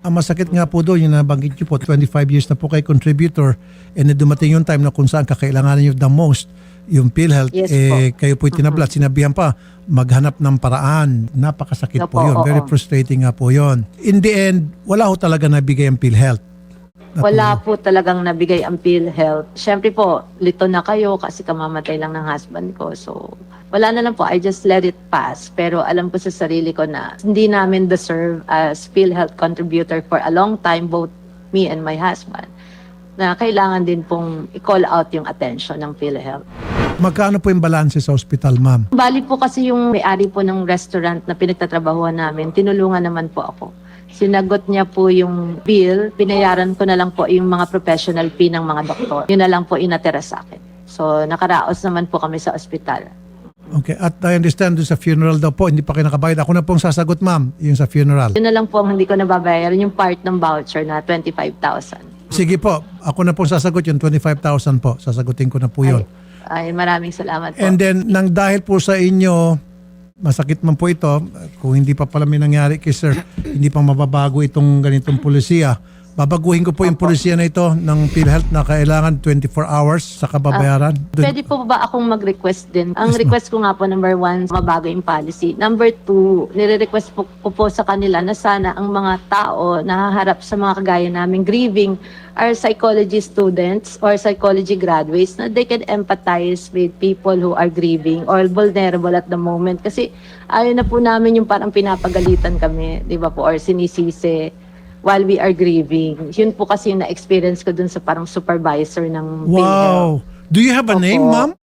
Ang masakit nga po doon, yung nabanggit niyo po, 25 years na po kay contributor and dumating yung time na kung saan kakailanganin niyo the most, yung PhilHealth, Yes kayo po itinablat, sinabihan pa, maghanap ng paraan. Napakasakit po Opo, yun. Very oo. frustrating nga po yun. In the end, wala ho talaga nabigay ang PhilHealth. Wala po talagang nabigay ang PhilHealth. Siyempre po, lito na kayo kasi kamamatay lang ng husband ko. So, wala na lang po. I just let it pass. Pero alam ko sa sarili ko na hindi namin deserve as PhilHealth contributor for a long time, both me and my husband, na kailangan din pong i-call out yung attention ng PhilHealth. Magkano po yung balanse sa ospital, ma'am? Bali po kasi yung may-ari po ng restaurant na pinagtatrabahuan namin, tinulungan naman po ako. Sinagot niya po yung bill, binayaran ko na lang po yung mga professional fee ng mga doktor. Yun na lang po inatira sa akin. So nakaraos naman po kami sa ospital. Okay, at I understand doon sa funeral daw po, hindi pa kayo nakabayad. Ako na pong sasagot, ma'am, yung sa funeral. Yun na lang po ang hindi ko nababayaran, yung part ng voucher na 25,000. Sige po, ako na pong sasagot yung 25,000 po. Sasagutin ko na po yun. Ay, maraming salamat po. And then, nang dahil po sa inyo, masakit man po ito, kung hindi pa pala may nangyari kay sir, hindi pa mababago itong ganitong polisiya, babaguhin ko po yung polisiya na ito ng PhilHealth na kailangan 24 hours sa kababayaran. Pwede po ba akong mag-request din? Ang request ko nga po, number 1, mabago yung policy. Number 2, nire-request po sa kanila na sana ang mga tao na haharap sa mga kagaya namin grieving are psychology students or psychology graduates na they can empathize with people who are grieving or vulnerable at the moment. Kasi ayaw na po namin yung parang pinapagalitan kami, di ba po, or sinisisi while we are grieving. Yun po kasi yung na-experience ko dun sa parang supervisor ng PhilHealth. Wow! Do you have a name, Opo. ma'am?